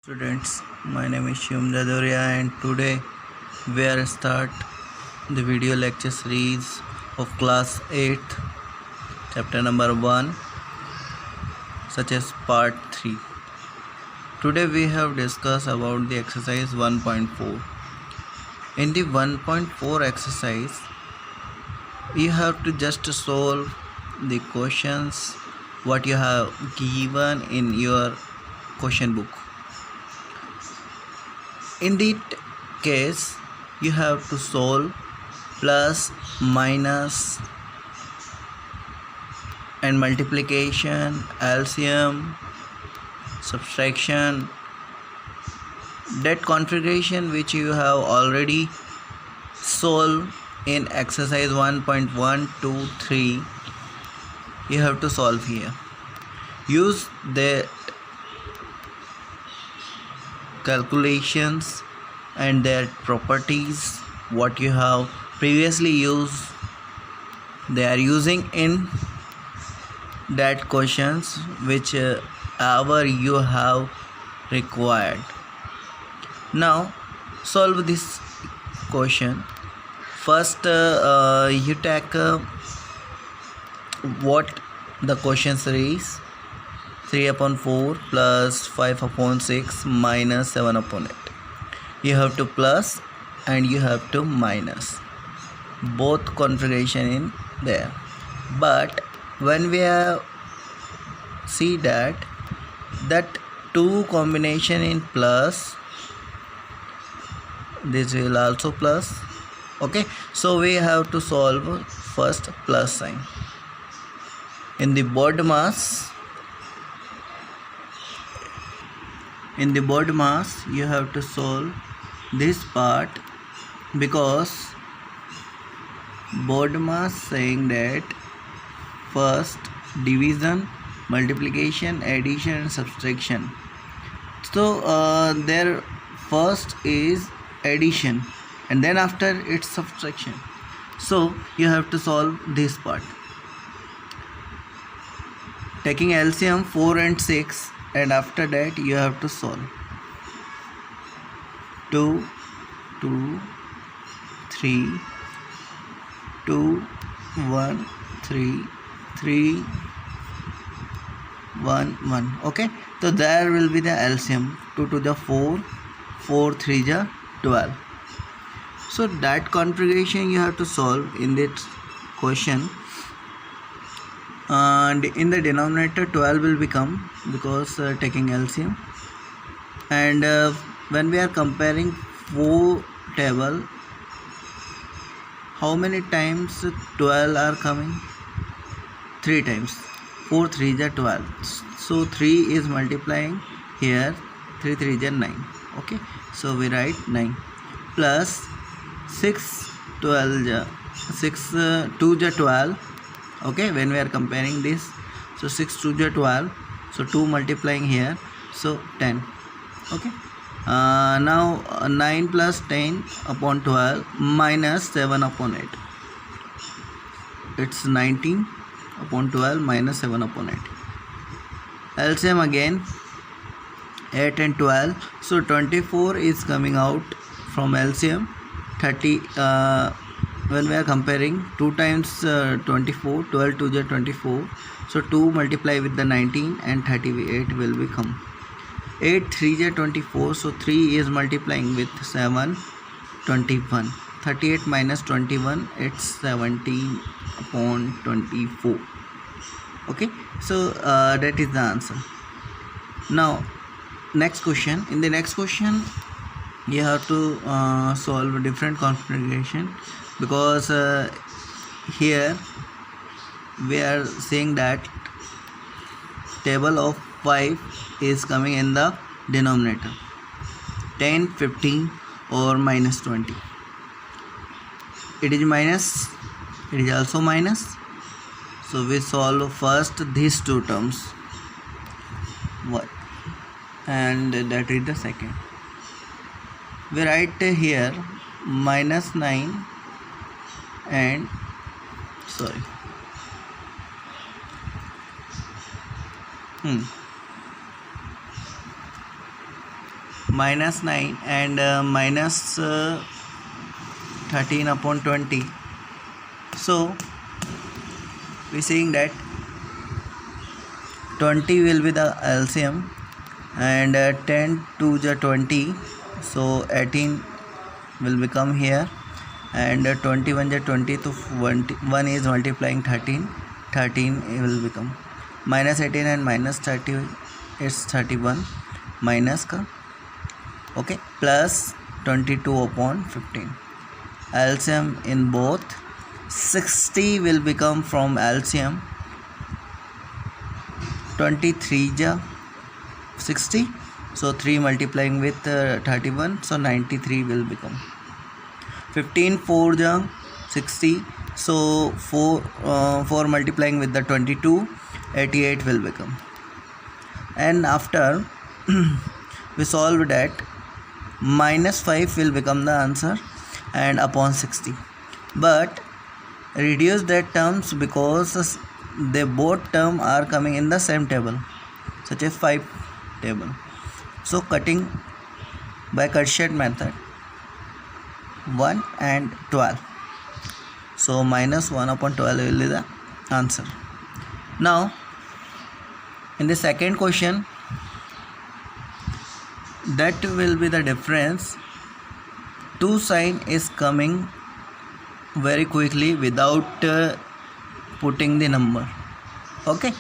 Students, my name is Shivam Jadoria and today we are start the video lecture series of class 8th chapter number 1 such as part 3. Today we have discussed about the exercise 1.4. In the 1.4 exercise you have to just solve the questions what you have given in your question book. In that case, you have to solve plus, minus, and multiplication, LCM, subtraction. That configuration which you have already solved in exercise 1.1, 2, 3, you have to solve here. Use the calculations and their properties what you have previously used they are using in that questions which ever you have required. Now solve this question. First you take what the question is 3 upon 4 plus 5 upon 6 minus 7 upon 8. You have to plus and you have to minus. Both configuration in there. But when we see that 2 combination in plus, this will also plus. Okay. So we have to solve first plus sign. In the board mass you have to solve this part because board mass saying that first division, multiplication, addition and subtraction. So their first is addition and then after it's subtraction. So you have to solve this part taking LCM 4 and 6 and after that you have to solve 2 2 3 2 1 3 3 1 1. Okay, so there will be the LCM 2 to the 4 4 3 the 12. So that configuration you have to solve in this question, and in the denominator 12 will become because taking LCM, and when we are comparing 4 table, how many times 12 are coming? 3 times. 4 3 is 12, so 3 is multiplying here, 3 3 is 9. Okay, so we write 9 plus 6 12 6 2 is 12. Okay, when we are comparing this, so 6 2 is 12, so 2 multiplying here, so 10. Okay, now 9 plus 10 upon 12 minus 7 upon 8, it's 19 upon 12 minus 7 upon 8. LCM again 8 and 12, so 24 is coming out from LCM 30. When we are comparing 2 times 24, 12 to the 24, so 2 multiply with the 19 and 38 will become 8 3 is 24, so 3 is multiplying with 7 21. 38 minus 21, it's 17 upon 24. Okay, so that is the answer. Now next question. In the next question you have to solve a different configuration because here we are saying that table of 5 is coming in the denominator 10 15 or minus 20. It is minus, it is also minus, so we solve first these two terms, what, and that is the second. We write here minus 9 and sorry minus 9 and minus 13 upon 20. So we saying that 20 will be the LCM, and 10 to the 20, so 18 will become here, and 21 the 20 to 1 is multiplying 13 will become minus 18 and minus 30 is 31 minus ka, okay, plus 22 upon 15. LCM in both 60 will become from LCM 23 ja 60, so 3 multiplying with 31, so 93 will become 15 4 ja 60, so 4 multiplying with the 22, 88 will become. And after we solve that, minus 5 will become the answer and upon 60, but reduce that terms because they both term are coming in the same table, such as 5 table. So cutting by cut shade method, 1 and 12, so minus 1 upon 12 will be the answer. Now in the second question, that will be the difference. 2 sign is coming very quickly without putting the number, okay,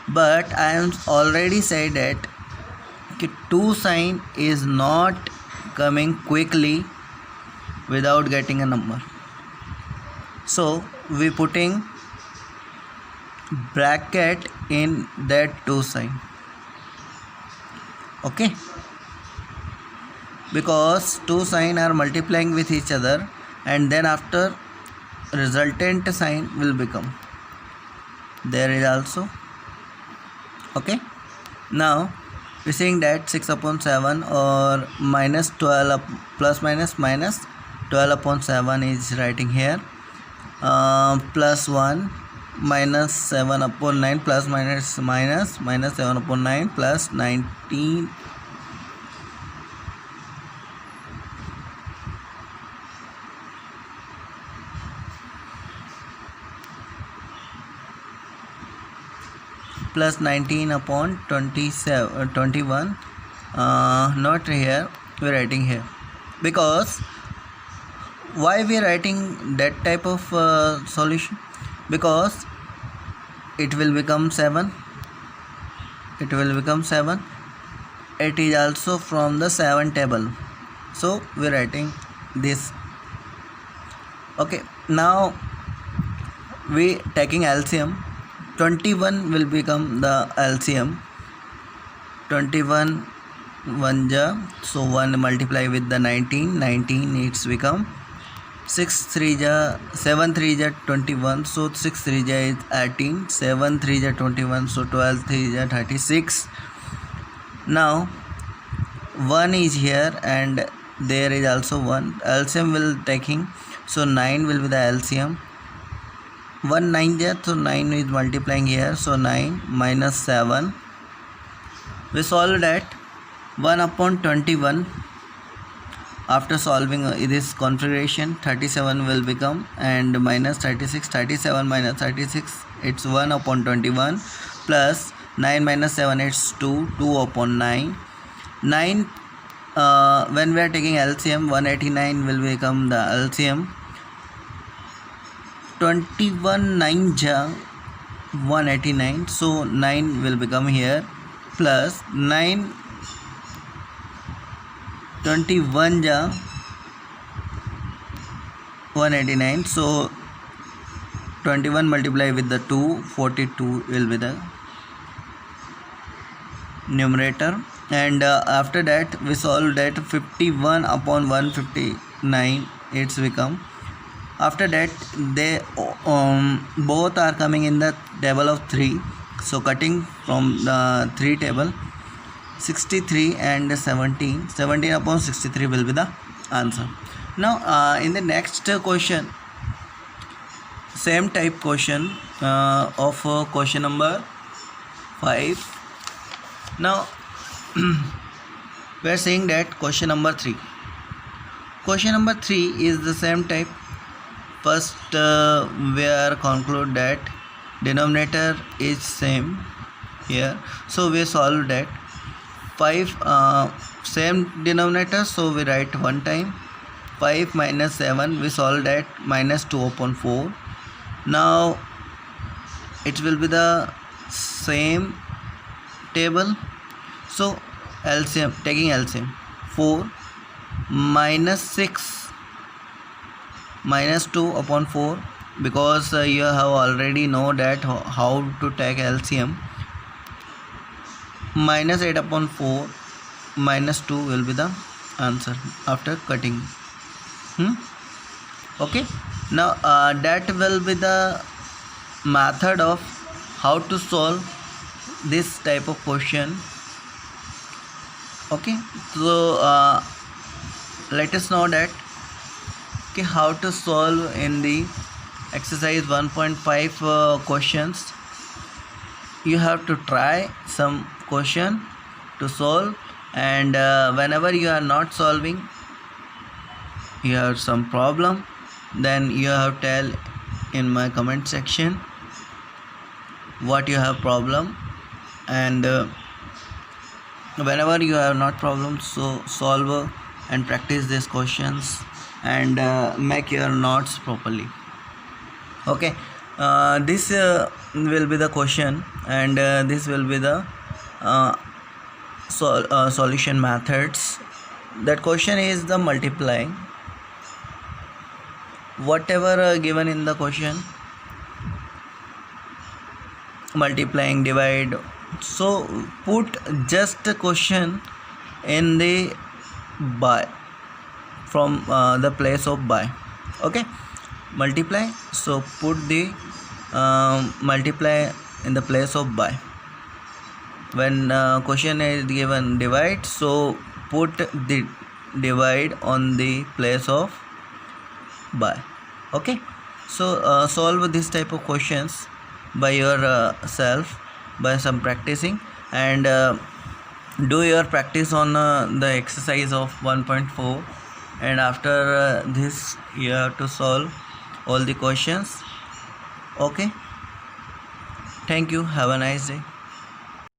but I am already said that 2 sign is not coming quickly without getting a number, so we putting bracket in that 2 sign, okay, because 2 sign are multiplying with each other, and then after resultant sign will become there is also, okay. Now we saying that 6 upon 7 or minus 12 plus minus 12 upon 7 is writing here, plus 1 minus 7 upon 9 plus minus 7 upon 9 plus 19 plus 19 upon 21, not here, we are writing here, because why we are writing that type of solution, because it will become 7, it is also from the 7 table, so we are writing this, okay. Now we taking LCM, 21 will become the LCM, 21 1 ja, so 1 multiply with the 19 it's become 6 3 ja 7 3 ja 21, so 6 3 ja is 18, 7 3 ja 21, so 12 3 ja 36. Now 1 is here and there is also 1, LCM will taking, so 9 will be the LCM, 1 9 ja, so 9 is multiplying here, so 9 minus 7, we solve that 1 upon 21. After solving this configuration, 37 will become, and minus 36, 37 minus 36, it's 1 upon 21, plus 9 minus 7, it's 2 upon 9. 9 when we are taking LCM, 189 will become the LCM, 21 9 ja 189, so 9 will become here, plus 9 21 ja 189, so 21 multiply with the 2, 42 will be the numerator. And after that we solve that 51 upon 159 it's become. After that they both are coming in the table of 3, so cutting from the 3 table, 63 and 17 upon 63 will be the answer. Now in the next question, same type question of question number 5. Now we are saying that question number 3. Question number 3 is the same type. First we are conclude that denominator is same here, so we solve that 5 same denominator, so we write one time 5 minus 7, we solve that minus 2 upon 4. Now it will be the same table, so LCM, taking LCM, 4 minus 6 minus 2 upon 4, because you have already know that how to take LCM. Minus 8 upon 4 minus 2 will be the answer after cutting. Okay, now that will be the method of how to solve this type of question. Okay, so let us know that how to solve in the exercise 1.5 questions. You have to try some question to solve, and whenever you are not solving, you have some problem, then you have tell in my comment section what you have problem, and whenever you have not problem, so solve and practice these questions and make your notes properly. Okay, this will be the question, and this will be the solution methods. That question is the multiplying, whatever given in the question, multiplying, divide, so put just a question in the by from the place of by. Okay, multiply, so put the multiply in the place of by. When question is given divide, so put the divide on the place of by. Okay, so solve this type of questions by yourself by some practicing, and do your practice on the exercise of 1.4, and after this you have to solve all the questions. Okay, thank you, have a nice day.